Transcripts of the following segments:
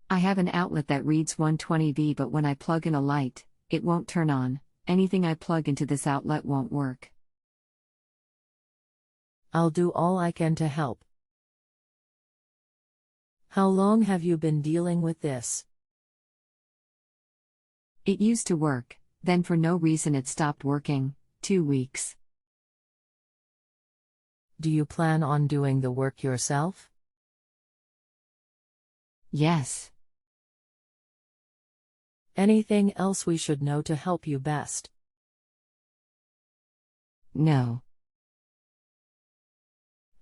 I have an outlet that reads 120V, but when I plug in a light, it won't turn on. Anything I plug into this outlet won't work. I'll do all I can to help. How long have you been dealing with this? It used to work, then for no reason it stopped working. 2 weeks. Do you plan on doing the work yourself? Yes. Anything else we should know to help you best? No.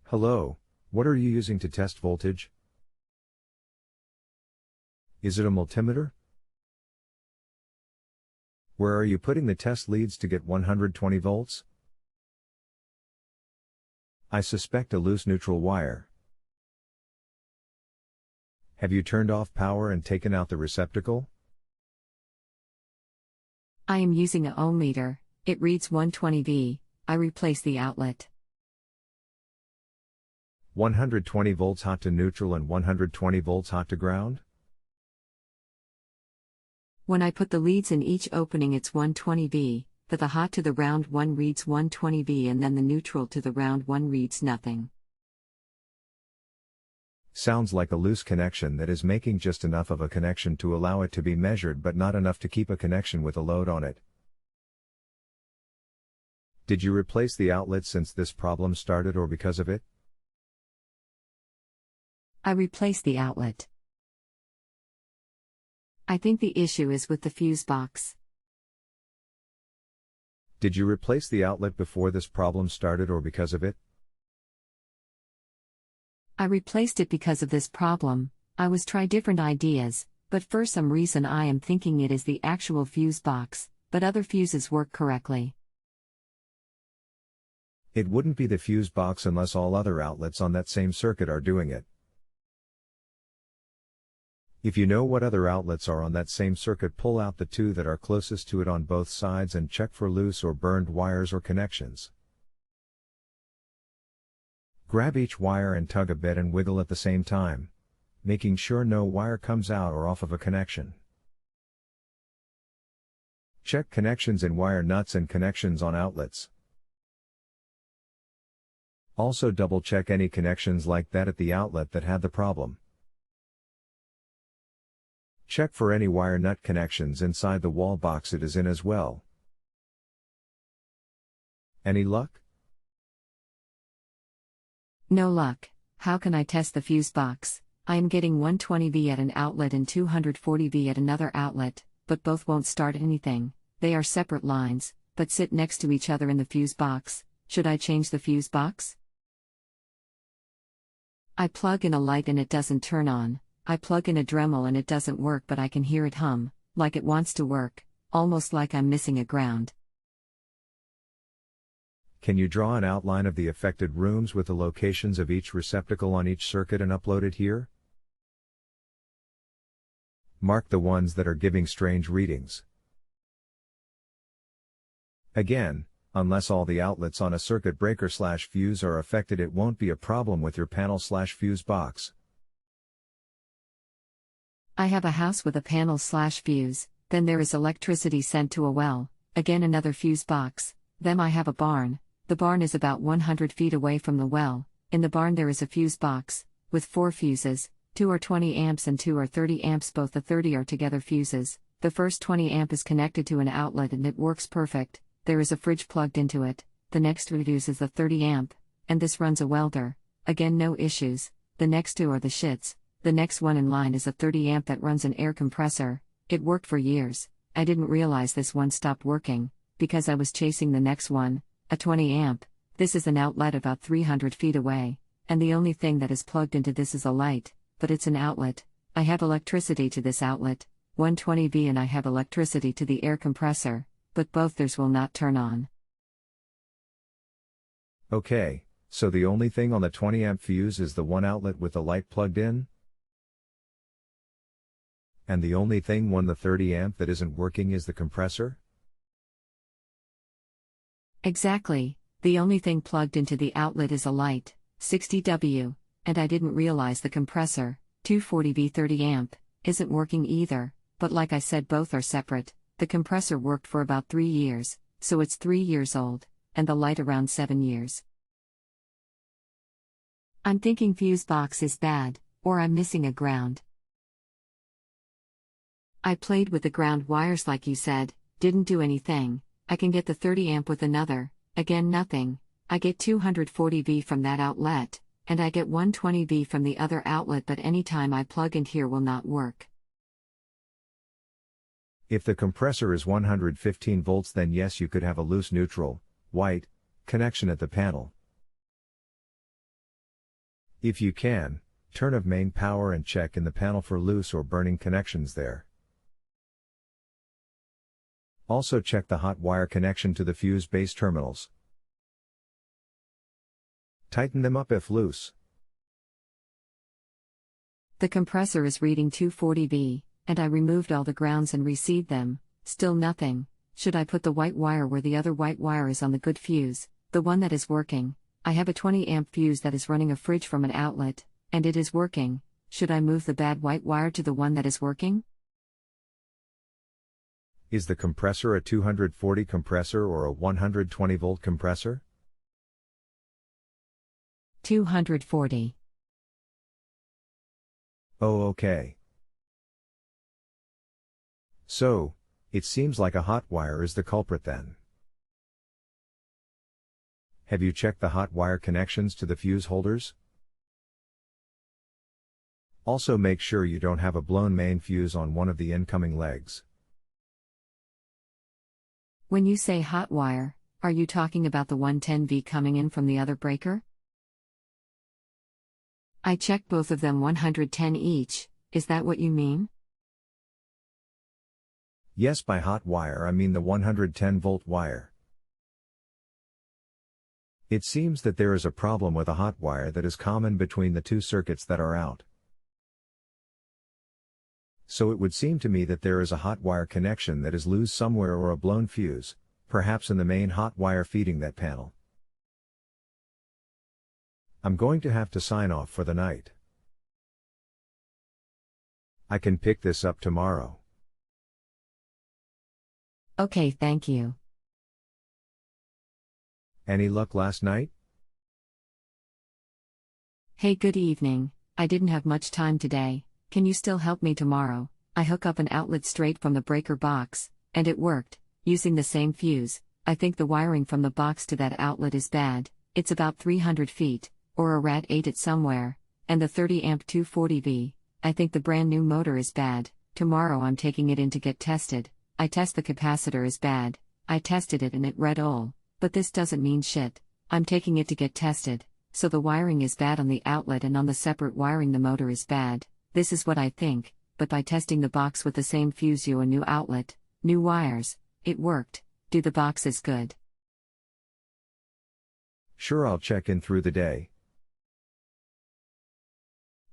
Hello, what are you using to test voltage? Is it a multimeter? Where are you putting the test leads to get 120 volts? I suspect a loose neutral wire. Have you turned off power and taken out the receptacle? I am using a ohm meter. It reads 120V. I replace the outlet. 120 volts hot to neutral and 120 volts hot to ground? When I put the leads in each opening it's 120V, but the hot to the round one reads 120V and then the neutral to the round one reads nothing. Sounds like a loose connection that is making just enough of a connection to allow it to be measured but not enough to keep a connection with a load on it. Did you replace the outlet since this problem started or because of it? I replaced the outlet. I think the issue is with the fuse box. Did you replace the outlet before this problem started or because of it? I replaced it because of this problem. I was try different ideas, but for some reason I am thinking it is the actual fuse box, but other fuses work correctly. It wouldn't be the fuse box unless all other outlets on that same circuit are doing it. If you know what other outlets are on that same circuit, pull out the two that are closest to it on both sides and check for loose or burned wires or connections. Grab each wire and tug a bit and wiggle at the same time, making sure no wire comes out or off of a connection. Check connections in wire nuts and connections on outlets. Also double check any connections like that at the outlet that had the problem. Check for any wire nut connections inside the wall box it is in as well. Any luck? No luck. How can I test the fuse box? I am getting 120V at an outlet and 240V at another outlet, but both won't start anything. They are separate lines, but sit next to each other in the fuse box. Should I change the fuse box? I plug in a light and it doesn't turn on. I plug in a Dremel and it doesn't work, but I can hear it hum, like it wants to work, almost like I'm missing a ground. Can you draw an outline of the affected rooms with the locations of each receptacle on each circuit and upload it here? Mark the ones that are giving strange readings. Again, unless all the outlets on a circuit breaker/fuse are affected, it won't be a problem with your panel/fuse box. I have a house with a panel/fuse, then there is electricity sent to a well, again another fuse box, then I have a barn. The barn is about 100 feet away from the well. In the barn there is a fuse box, with 4 fuses, 2 are 20 amps and 2 are 30 amps, both the 30 are together fuses. The first 20 amp is connected to an outlet and it works perfect. There is a fridge plugged into it. The next reduces the 30 amp, and this runs a welder. Again no issues. The next 2 are the shits. The next one in line is a 30 amp that runs an air compressor. It worked for years. I didn't realize this one stopped working, because I was chasing the next one, a 20 amp. This is an outlet about 300 feet away, and the only thing that is plugged into this is a light, but it's an outlet. I have electricity to this outlet, 120V, and I have electricity to the air compressor, but both theirs will not turn on. Okay, so the only thing on the 20 amp fuse is the one outlet with the light plugged in? And the only thing on the 30 amp that isn't working is the compressor? Exactly, the only thing plugged into the outlet is a light, 60W, and I didn't realize the compressor, 240V 30 amp, isn't working either, but like I said, both are separate. The compressor worked for about 3 years, so it's 3 years old, and the light around 7 years. I'm thinking fuse box is bad, or I'm missing a ground. I played with the ground wires like you said, didn't do anything. I can get the 30 amp with another, again nothing. I get 240V from that outlet, and I get 120V from the other outlet, but anytime I plug in here will not work. If the compressor is 115 volts, then yes, you could have a loose neutral, white, connection at the panel. If you can, turn off main power and check in the panel for loose or burning connections there. Also check the hot wire connection to the fuse base terminals. Tighten them up if loose. The compressor is reading 240V, and I removed all the grounds and reseed them, still nothing. Should I put the white wire where the other white wire is on the good fuse, the one that is working? I have a 20 amp fuse that is running a fridge from an outlet, and it is working. Should I move the bad white wire to the one that is working? Is the compressor a 240 compressor or a 120 volt compressor? 240. Oh, okay. So, it seems like a hot wire is the culprit then. Have you checked the hot wire connections to the fuse holders? Also make sure you don't have a blown main fuse on one of the incoming legs. When you say hot wire, are you talking about the 110V coming in from the other breaker? I checked both of them 110 each, is that what you mean? Yes, by hot wire I mean the 110 volt wire. It seems that there is a problem with a hot wire that is common between the two circuits that are out. So it would seem to me that there is a hot wire connection that is loose somewhere or a blown fuse, perhaps in the main hot wire feeding that panel. I'm going to have to sign off for the night. I can pick this up tomorrow. Okay, thank you. Any luck last night? Hey, good evening. I didn't have much time today. Can you still help me tomorrow? I hook up an outlet straight from the breaker box, and it worked, using the same fuse. I think the wiring from the box to that outlet is bad. It's about 300 feet, or a rat ate it somewhere, and the 30 amp 240V. I think the brand new motor is bad. Tomorrow I'm taking it in to get tested. I test the capacitor is bad. I tested it and it read all, but this doesn't mean shit. I'm taking it to get tested, so the wiring is bad on the outlet and on the separate wiring the motor is bad. This is what I think, but by testing the box with the same fuse a new outlet, new wires, it worked. Do the box is good? Sure, I'll check in through the day.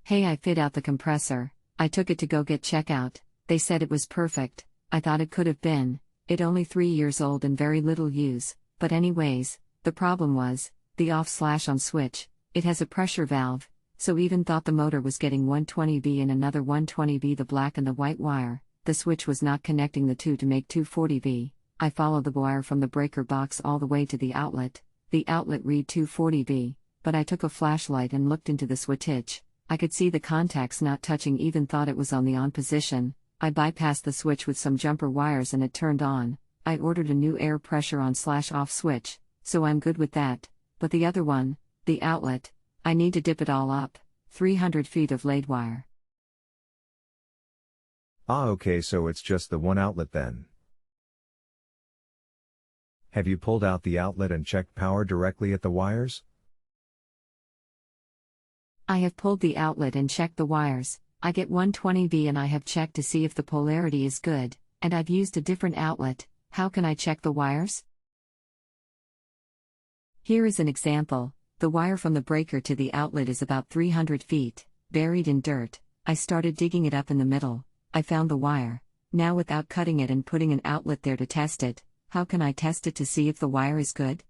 Hey, I fit out the compressor. I took it to go get checkout. They said it was perfect. I thought it could have been. It only 3 years old and very little use, but anyways, the problem was, the off/on switch, it has a pressure valve, so even thought the motor was getting 120V and another 120V the black and the white wire, the switch was not connecting the two to make 240V. I followed the wire from the breaker box all the way to the outlet read 240V, but I took a flashlight and looked into the switch. I could see the contacts not touching, even thought it was on the on position. I bypassed the switch with some jumper wires and it turned on. I ordered a new air pressure on/off switch, so I'm good with that. But the other one, the outlet, I need to dip it all up. 300 feet of laid wire. Ah, okay, so it's just the one outlet then. Have you pulled out the outlet and checked power directly at the wires? I have pulled the outlet and checked the wires. I get 120V and I have checked to see if the polarity is good, and I've used a different outlet. How can I check the wires? Here is an example. The wire from the breaker to the outlet is about 300 feet, buried in dirt. I started digging it up in the middle. I found the wire. Now without cutting it and putting an outlet there to test it, how can I test it to see if the wire is good?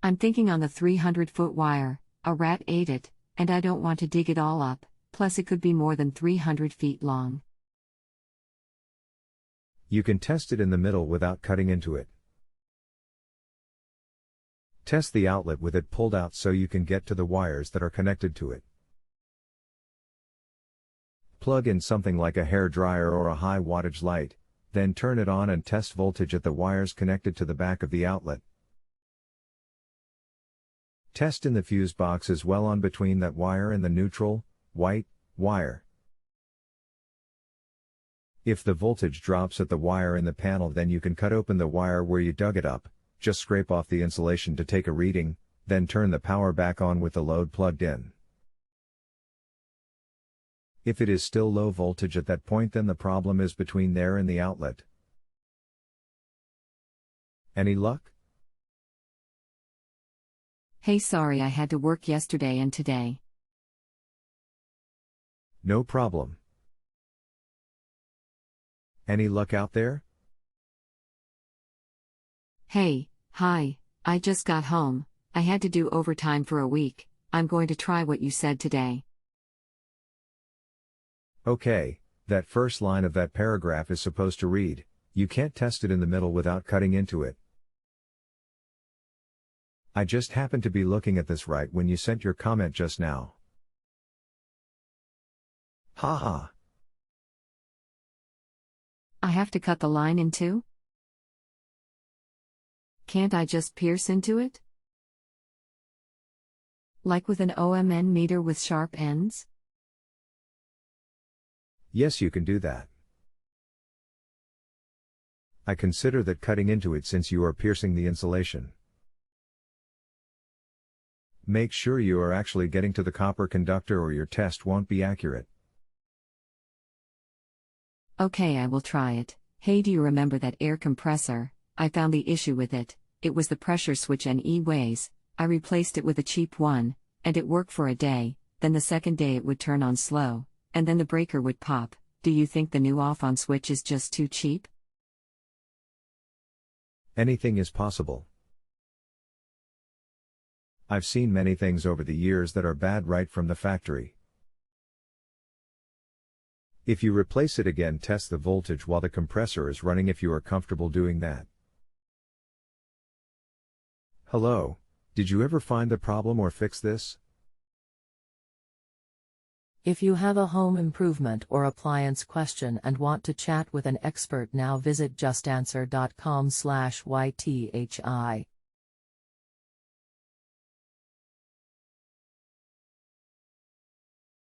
I'm thinking on the 300-foot wire, a rat ate it, and I don't want to dig it all up, Plus, it could be more than 300 feet long. You can test it in the middle without cutting into it. Test the outlet with it pulled out so you can get to the wires that are connected to it. Plug in something like a hair dryer or a high wattage light, then turn it on and test voltage at the wires connected to the back of the outlet. Test in the fuse box as well on between that wire and the neutral, white, wire. If the voltage drops at the wire in the panel, then you can cut open the wire where you dug it up, just scrape off the insulation to take a reading, then turn the power back on with the load plugged in. If it is still low voltage at that point, then the problem is between there and the outlet. Any luck? Hey, sorry I had to work yesterday and today. No problem. Any luck out there? Hey, hi, I just got home. I had to do overtime for a week. I'm going to try what you said today. Okay, that first line of that paragraph is supposed to read, "You can't test it in the middle without cutting into it." I just happened to be looking at this right when you sent your comment just now. Haha. I have to cut the line in two? Can't I just pierce into it? Like with an OMN meter with sharp ends? Yes, you can do that. I consider that cutting into it since you are piercing the insulation. Make sure you are actually getting to the copper conductor or your test won't be accurate. Okay, I will try it. Hey, do you remember that air compressor? I found the issue with it. It was the pressure switch and E-ways. I replaced it with a cheap one, and it worked for a day. Then the second day it would turn on slow, and then the breaker would pop. Do you think the new off-on switch is just too cheap? Anything is possible. I've seen many things over the years that are bad right from the factory. If you replace it again, test the voltage while the compressor is running if you are comfortable doing that. Hello, did you ever find the problem or fix this? If you have a home improvement or appliance question and want to chat with an expert now, visit justanswer.com/ythi.